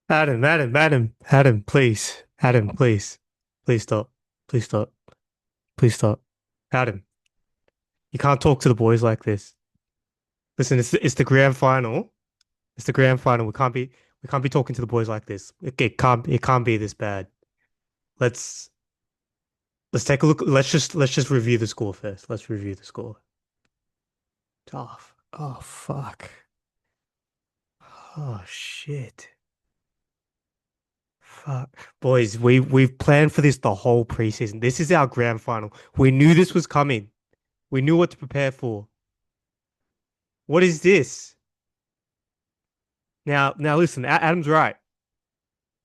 Adam, please. Adam, please. Please stop. Please stop. Please stop. Adam, you can't talk to the boys like this. Listen, it's the grand final. It's the grand final. We can't be talking to the boys like this. It can't be this bad. Let's let's take a look. Let's just review the score first. Let's review the score. Oh fuck. Oh shit. Fuck. Boys, we've planned for this the whole preseason. This is our grand final. We knew this was coming. We knew what to prepare for. What is this? Now listen, Adam's right.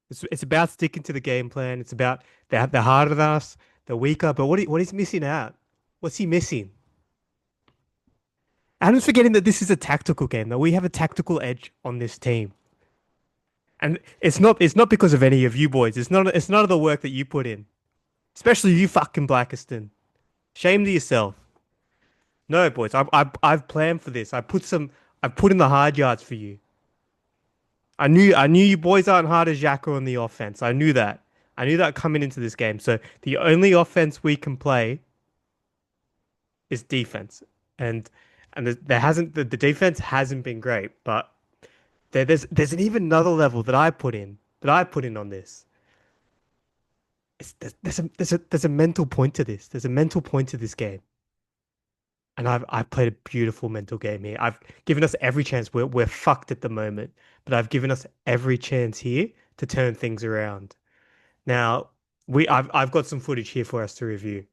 It's about sticking to the game plan. It's about they're harder than us, they're weaker, but what is missing out? What's he missing? Adam's forgetting that this is a tactical game, that we have a tactical edge on this team. And it's not because of any of you boys. It's none of the work that you put in. Especially you fucking Blackiston. Shame to yourself. No, boys, I've planned for this. I put in the hard yards for you. I knew you boys aren't hard as Xhaka on the offense. I knew that. I knew that coming into this game. So the only offense we can play is defense, and the defense hasn't been great, but there's an even another level that I put in on this. There's a mental point to this. There's a mental point to this game. And I've played a beautiful mental game here. I've given us every chance. We're fucked at the moment, but I've given us every chance here to turn things around. Now, I've got some footage here for us to review.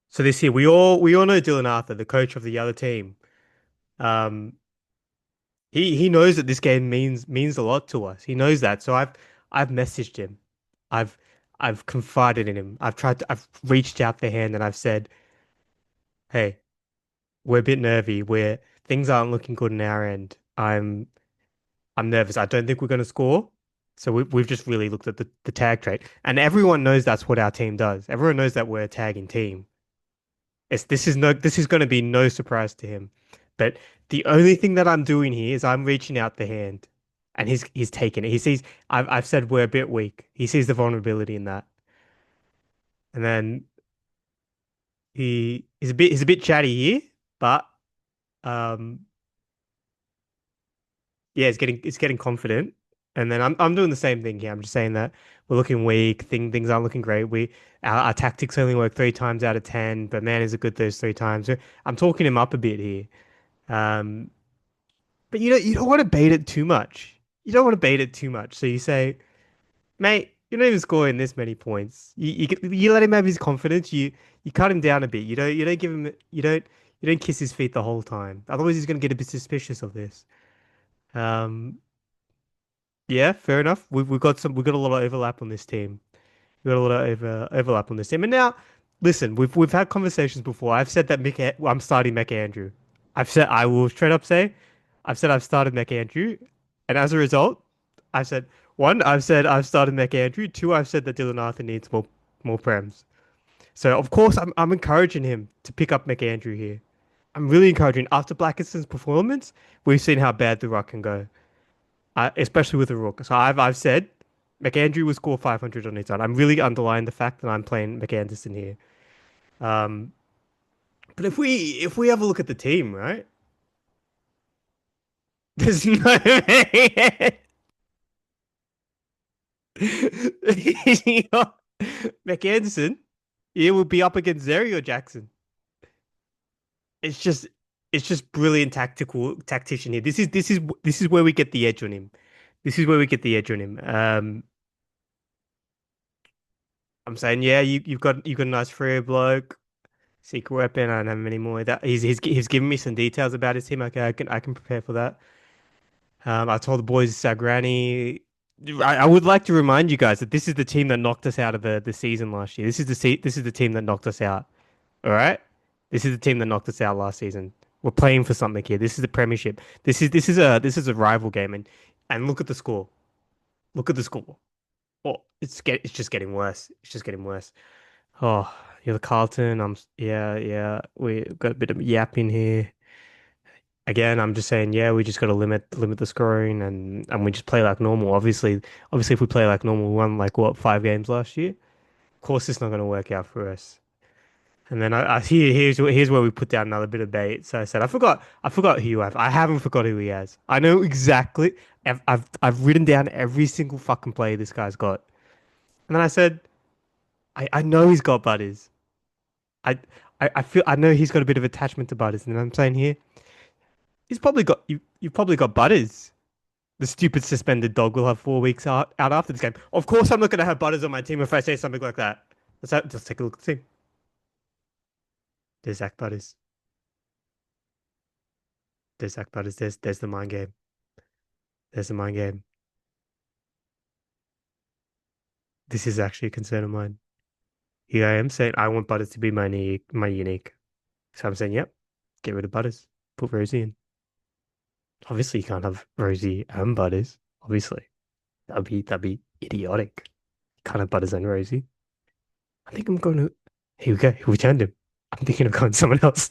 So this here, we all know Dylan Arthur, the coach of the other team. Um, he knows that this game means a lot to us. He knows that. So I've messaged him. I've I've confided in him. I've reached out the hand and I've said, "Hey, we're a bit nervy. We're things aren't looking good on our end. I'm nervous. I don't think we're going to score." So we've just really looked at the tag trait, and everyone knows that's what our team does. Everyone knows that we're a tagging team. This is going to be no surprise to him. But the only thing that I'm doing here is I'm reaching out the hand, and he's taken it. He sees I've said we're a bit weak. He sees the vulnerability in that, and then he's a bit chatty here, but um. yeah, it's getting confident. And then I'm doing the same thing here. I'm just saying that we're looking weak. Things aren't looking great. Our tactics only work 3 times out of 10, but man is a good those 3 times. So I'm talking him up a bit here. Um, but you don't want to bait it too much. You don't want to bait it too much. So you say, mate, you're not even scoring this many points. You let him have his confidence. You cut him down a bit. You don't give him you don't kiss his feet the whole time. Otherwise, he's gonna get a bit suspicious of this. Um, Yeah, fair enough. We've got a lot of overlap on this team. We've got a lot of overlap on this team. And now, listen, we've had conversations before. I've said that I'm starting Mick Andrew. I will straight up say, I've said I've started Mick Andrew, and as a result, I've said one, I've said I've started Mick Andrew. Two, I've said that Dylan Arthur needs more prems. So of course I'm encouraging him to pick up Mick Andrew here. I'm really encouraging. After Blackiston's performance, we've seen how bad the ruck can go, especially with a rook. So I've said McAndrew will score 500 on his own. I'm really underlying the fact that I'm playing McAnderson here. Um, but if we have a look at the team, right? There's no McAnderson. He will be up against Zeri or Jackson. It's just it's just brilliant tactician here. This is where we get the edge on him. This is where we get the edge on him. I'm saying, yeah, you've got a nice free bloke. Secret weapon. I don't have many more. That he's given me some details about his team. Okay, I can prepare for that. I told the boys Sagrani. I would like to remind you guys that this is the team that knocked us out of the season last year. This is the team that knocked us out. All right, this is the team that knocked us out last season. We're playing for something here. This is the Premiership. This is a rival game, and look at the score. Look at the score. Oh, it's just getting worse. It's just getting worse. Oh, you're the Carlton. Yeah, yeah. We've got a bit of yapping here. again, I'm just saying, yeah, we just got to limit the scoring and we just play like normal. Obviously, if we play like normal, we won like what 5 games last year. Of course, it's not going to work out for us. And then here's where we put down another bit of bait. So I said, I forgot who you have. I haven't forgot who he has. I know exactly. I've written down every single fucking player this guy's got. And then I said, I know he's got Butters. I, I feel I know he's got a bit of attachment to Butters. And then I'm saying here, he's probably got you've probably got Butters. The stupid suspended dog will have 4 weeks out after this game. Of course, I'm not going to have Butters on my team if I say something like that. Let's take a look at the team. There's Zach Butters. There's Zach Butters. There's the mind game. There's the mind game. This is actually a concern of mine. Here I am saying I want Butters to be my unique. So I'm saying, yep, get rid of Butters. Put Rosie in. Obviously, you can't have Rosie and Butters. Obviously, that'd be idiotic. You can't have Butters and Rosie. I think I'm going to. Here we go. We turned him. I'm thinking of going someone else.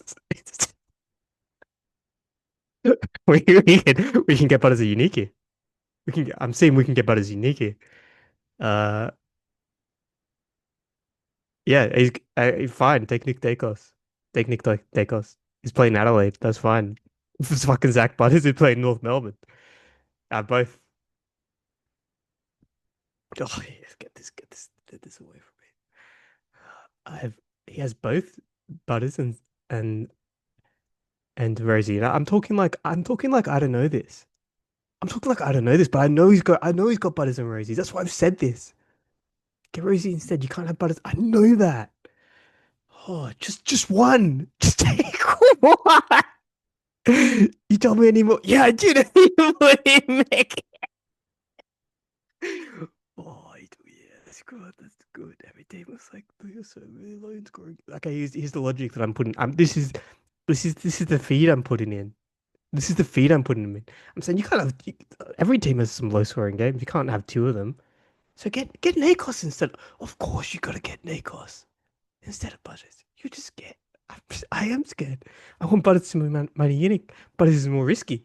We can get Butters a unique here. I'm seeing we can get Butters unique here. Uh, yeah, he's fine. Take Nick Dacos. Take Nick Dacos. He's playing Adelaide. That's fine. It's fucking Zach Butters who played North Melbourne. Both. Oh, yes, get this away from me. I have. He has both Butters and and Rosie. I'm talking like I don't know this. I'm talking like I don't know this, but I know he's got Butters and Rosie. That's why I've said this. Get Rosie instead. You can't have Butters. I know that. Oh, just one. Just take one. You told me anymore. Yeah, I did. Make. Oh, yeah, that's good. That's good. Every team was like, they're so really low in scoring. Okay, here's the logic that I'm putting. This is the feed I'm putting in. This is the feed I'm putting him in. I'm saying you can't have every team has some low scoring games. You can't have two of them. So get Nakos instead. Of course you gotta get Nakos instead of Butters. You just get. I am scared. I want Butters to be my unique. Butters is more risky.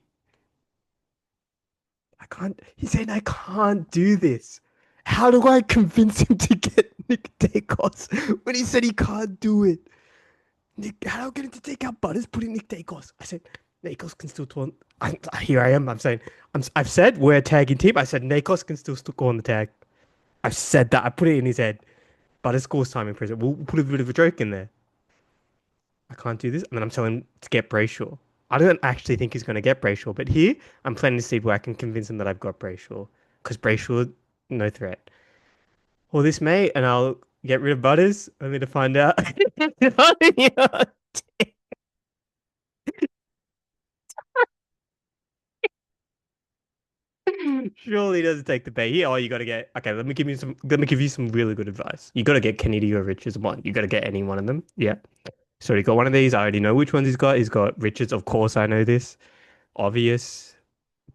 I can't. He's saying I can't do this. How do I convince him to get Nick Dacos when he said he can't do it? Nick, how do I get him to take out Butters, putting Nick Dacos? I said Nakos can still taunt. Here I am. I'm saying I've said we're a tagging team. I said Nakos can still go on the tag. I've said that. I put it in his head. Butters scores time in prison. We'll put a bit of a joke in there. I can't do this. And then I'm telling him to get Brayshaw. I don't actually think he's going to get Brayshaw, but here I'm planning to see where I can convince him that I've got Brayshaw. Because Brayshaw, no threat. Or this may, and I'll get rid of Butters only to find out. Surely he doesn't take the bait. Here, oh, you got to get. Okay, Let me give you some really good advice. You got to get Kennedy or Richards one. You got to get any one of them. Yeah. So he got one of these. I already know which ones he's got. He's got Richards. Of course, I know this. Obvious.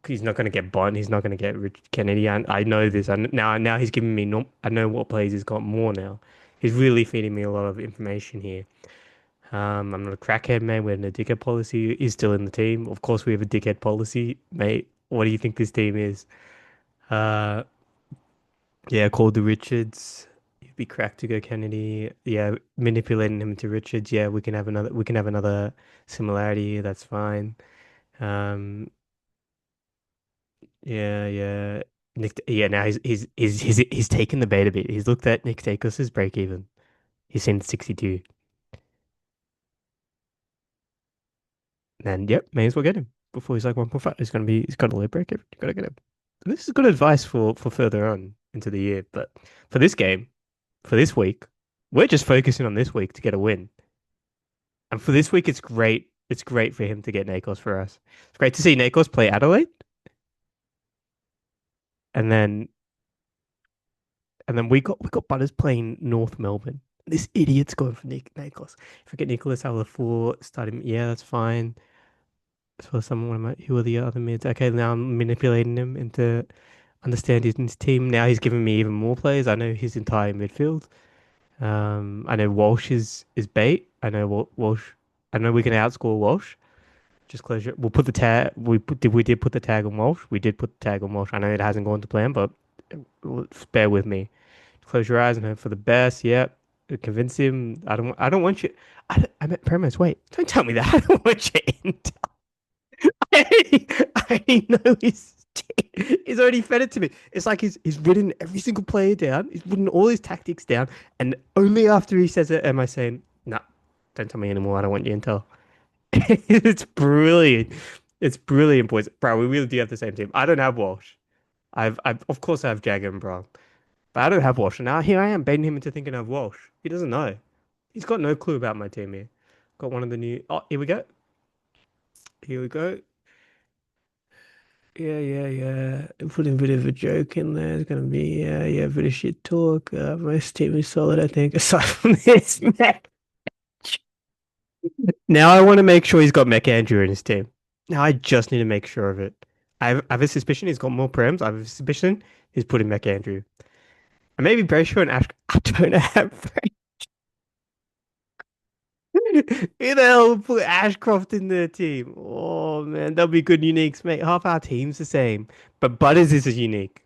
He's not going to get Bond. He's not going to get Rich Kennedy. And I know this. And now he's giving me. No, I know what plays he's got more now. He's really feeding me a lot of information here. I'm not a crackhead, man. We're in a dickhead policy. Is still in the team. Of course, we have a dickhead policy, mate. What do you think this team is? Uh, yeah, called the Richards. You'd be cracked to go Kennedy. Yeah, manipulating him to Richards. Yeah, we can have another similarity. That's fine. Um, yeah. Yeah, now he's taken the bait a bit. He's looked at Nick Dacos's break even. He's seen 62. And yep, may as well get him before he's like 1.5. He's got a low break even. You gotta get him. And this is good advice for further on into the year. But for this game, for this week, we're just focusing on this week to get a win. And for this week, it's great. It's great for him to get Nakos for us. It's great to see Nakos play Adelaide, and then we got Butters playing North Melbourne. This idiot's going for Nakos. If I get Nicholas out of the four, start him. Yeah, that's fine. So who are the other mids? Okay, now I'm manipulating him into understanding his team. Now he's giving me even more players. I know his entire midfield. I know Walsh is bait. I know Walsh. I know we can outscore Walsh. Just close your. We'll put the tag. We did put the tag on Walsh. We did put the tag on Walsh. I know it hasn't gone to plan, but bear with me. Close your eyes and hope for the best. Yep. Convince him. I don't want you. I meant premise. Wait. Don't tell me that. I don't want you in. I know he's already fed it to me. It's like he's written every single player down. He's written all his tactics down, and only after he says it am I saying, "No, don't tell me anymore. I don't want you intel." It's brilliant. It's brilliant, boys. Bro, we really do have the same team. I don't have Walsh. I've of course I have Jagger and Brown, but I don't have Walsh. And now here I am baiting him into thinking I have Walsh. He doesn't know. He's got no clue about my team here. Got one of the new. Oh, here we go. Here we go. Yeah, yeah, yeah. Put a bit of a joke in there. It's gonna be a bit of shit talk. Most team is solid, I think. Aside from this match. Now I want to make sure he's got Mech Andrew in his team. Now I just need to make sure of it. I have a suspicion he's got more prems. I have a suspicion he's putting Mech Andrew. And maybe Brayshaw and Ash. I don't have. Who the hell would put Ashcroft in their team? Oh man, that'll be good uniques, mate. Half our team's the same, but Butters is a unique.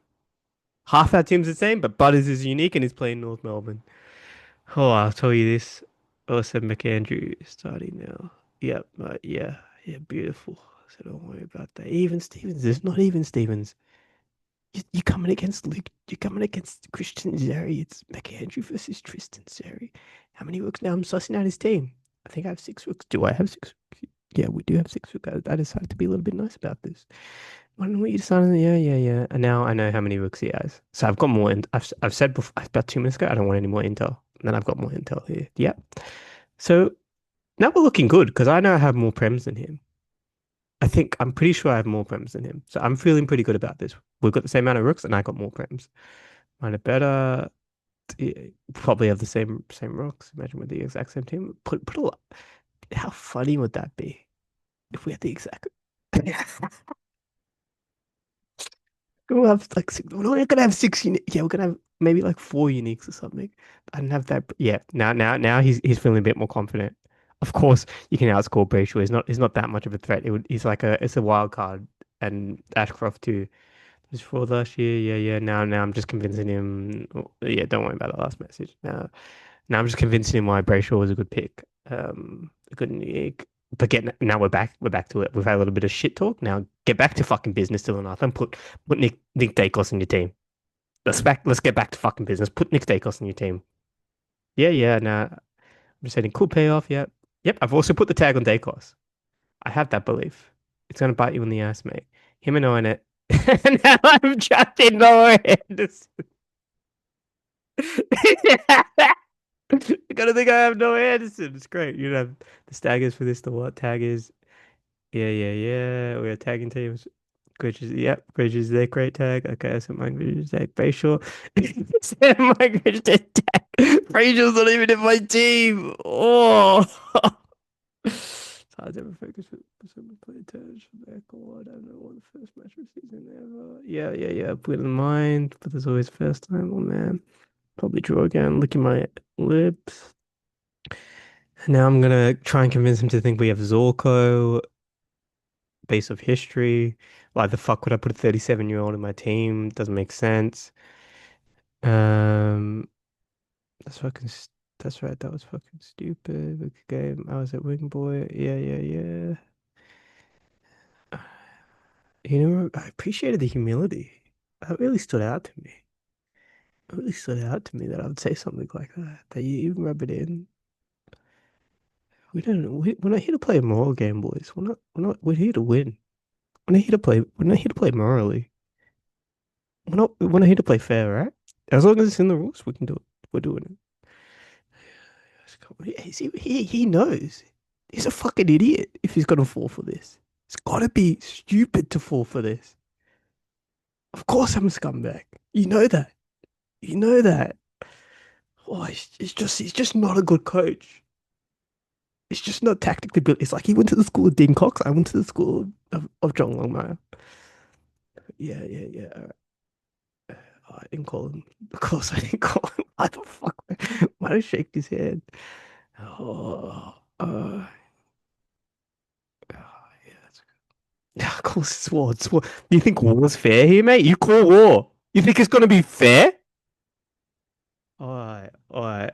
Half our team's the same, but Butters is unique and he's playing North Melbourne. Oh, I'll tell you this. Also, McAndrew is starting now. Yep, yeah, yeah, beautiful. So don't worry about that. Even Stevens, it's not even Stevens. You're coming against Luke. You're coming against Christian Zeri. It's McAndrew versus Tristan Zeri. How many rooks now? I'm sussing out his team. I think I have 6 rooks. Do I have 6 rooks? Yeah, we do have 6 rooks. I decided to be a little bit nice about this. Why don't we decide on yeah, yeah, yeah. And now I know how many rooks he has. So I've got more. I've said before, about 2 minutes ago, I don't want any more intel. And then I've got more intel here. Yep. So now we're looking good because I know I have more prems than him. I'm pretty sure I have more prems than him. So I'm feeling pretty good about this. We've got the same amount of rooks and I got more prems. Mine are better. Yeah, probably have the same rocks. Imagine with the exact same team. Put a lot. How funny would that be if we had the exact? We'll have like we're not gonna have 6 unique. Yeah, we're gonna have maybe like 4 uniques or something. I didn't have that. Yeah, now he's feeling a bit more confident. Of course, you can outscore Brayshaw. He's not that much of a threat. He's like it's a wild card, and Ashcroft too. Just for last year, yeah, yeah. Now I'm just convincing him. Yeah, don't worry about the last message. Now I'm just convincing him why Brayshaw was a good pick. A good unique. But now we're back to it. We've had a little bit of shit talk. Now get back to fucking business, Dylan Arthur, and put Nick Dacos in your team. Let's get back to fucking business. Put Nick Dacos in your team. Yeah, yeah. Now I'm just saying cool payoff. Yep, yep. I've also put the tag on Dacos. I have that belief. It's gonna bite you in the ass, mate. Him and knowing it. Now I'm judging Noah Anderson. I gotta think I have Noah Anderson. It's great. You know the tag is for this. The what tag is? Yeah, yeah, yeah. We are tagging teams. Glitches, yep. Glitches their great tag. Okay, so my glitches tag. Facial. My glitches tag. Facial's not even in my team. Oh. It's hard to ever focus with someone play attached from their god. I don't know what the first match of the season ever. Yeah, yeah, yeah. Put it in mind, but there's always first time. Oh man. Probably draw again. Licking my lips. Now I'm gonna try and convince him to think we have Zorko, base of history. Why the fuck would I put a 37-year-old in my team? Doesn't make sense. Um, that's fucking. That's right. That was fucking stupid. Good game. I was at Wing Boy. Yeah, yeah, yeah. You know, I appreciated the humility. That really stood out to me. It really stood out to me that I would say something like that. That you even rub it in. We don't. We're not here to play a moral game, boys. We're not. We're not. We're here to win. We're not here to play. We're not here to play morally. We're not. We're not here to play fair, right? As long as it's in the rules, we can do it. We're doing it. He knows. He's a fucking idiot if he's gonna fall for this. It's gotta be stupid to fall for this. Of course I'm a scumbag. You know that. You know that. Oh, he's just not a good coach. It's just not tactically built. It's like he went to the school of Dean Cox. I went to the school of John Longmire. Yeah, yeah, yeah. All right. Oh, I didn't call him. Of course I didn't call him. Why the fuck? Why don't shake his head? Oh, yeah. Of course it's war. It's war. You think war's fair here, mate? You call war. You think it's gonna be fair? All right.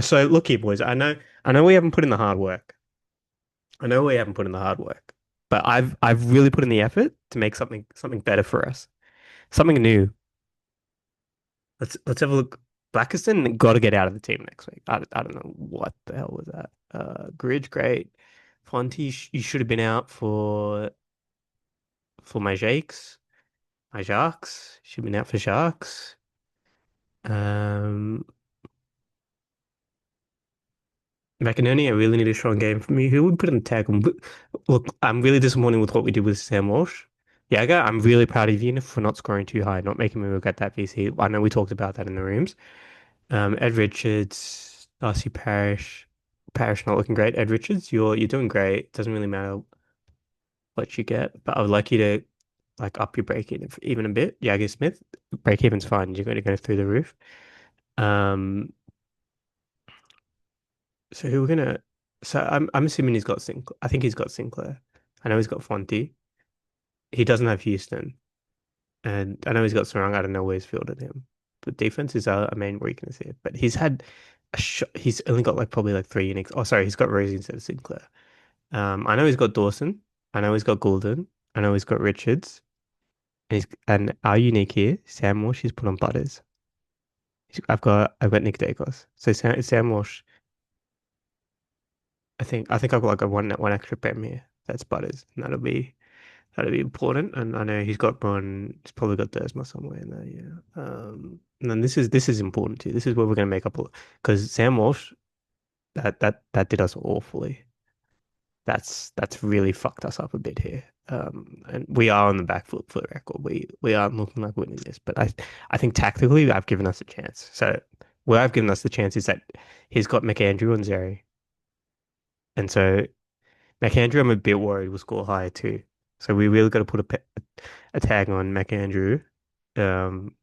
So look here, boys. I know we haven't put in the hard work. I know we haven't put in the hard work, but I've really put in the effort to make something better for us, something new. Let's have a look. Blackiston got to get out of the team next week. I don't know what the hell was that. Gridge, great. Fonty, you should have been out for my Jakes, my Sharks. Should have been out for Sharks. Um, McInerney, I really need a strong game from you. Who would put in the tag? Look, I'm really disappointed with what we did with Sam Walsh. Yaga, I'm really proud of you for not scoring too high, not making me regret that VC. I know we talked about that in the rooms. Ed Richards, Darcy Parish. Parish not looking great. Ed Richards, you're doing great. Doesn't really matter what you get, but I would like you to like up your break even a bit. Jagger Smith, break even's fine. You're going to go through the roof. Um, so who we're gonna? So I'm assuming he's got Sinclair. I think he's got Sinclair. I know he's got Fonty. He doesn't have Houston, and I know he's got Sarang. I don't know where he's fielded him. But defense is a main weakness here. But he's had a shot. He's only got like probably like three uniques. Oh, sorry, he's got Rosie instead of Sinclair. I know he's got Dawson. I know he's got Goulden. I know he's got Richards. And our unique here, Sam Walsh, he's put on Butters. I've got Nick Dacos. So Sam Walsh, I think I've got like a one extra pem here. That's Butters. And that'll be important. And I know he's got Braun, he's probably got Dersma somewhere in there, yeah. And then this is important too. This is where we're gonna make up because Sam Walsh, that did us awfully. That's really fucked us up a bit here. And we are on the back foot for the record. We are looking like winning this, but I think tactically I've given us a chance. So where I've given us the chance is that he's got McAndrew and Zeri, and so McAndrew I'm a bit worried will score higher too. So we really got to put a tag on McAndrew. Um,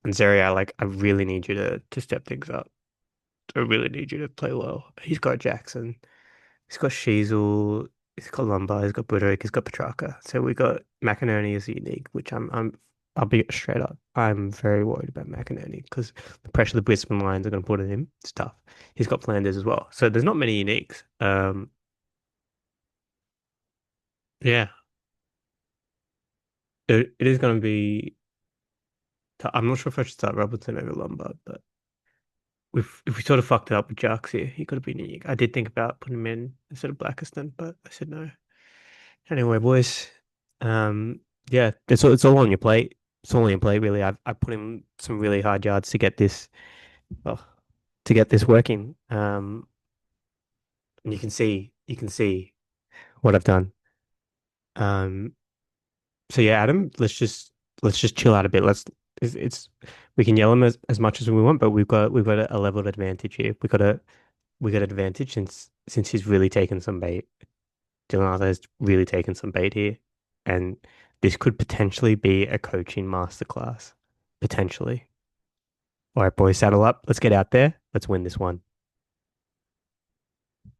and Zeri, I really need you to step things up. I really need you to play well. He's got Jackson. He's got Sheasel, he's got Lombard, he's got Buderick, he's got Petrarca. So we got McInerney as unique, which I'll be straight up. I'm very worried about McInerney because the pressure the Brisbane Lions are going to put on him, it's tough. He's got Flanders as well. So there's not many uniques. Yeah, it is going to be. I'm not sure if I should start Robertson over Lombard, but if we sort of fucked it up with Jarks here, he could have been unique. I did think about putting him in instead of Blackiston, but I said no. Anyway, boys, um, yeah, it's all on your plate. It's all on your plate, really. I put in some really hard yards to get this, well, to get this working. And you can see what I've done. Um, so yeah, Adam, let's just chill out a bit. It's we can yell him as much as we want, but we've got a level of advantage here. We got advantage since he's really taken some bait. Dylan Arthur has really taken some bait here, and this could potentially be a coaching masterclass. Potentially. All right, boys, saddle up. Let's get out there. Let's win this one.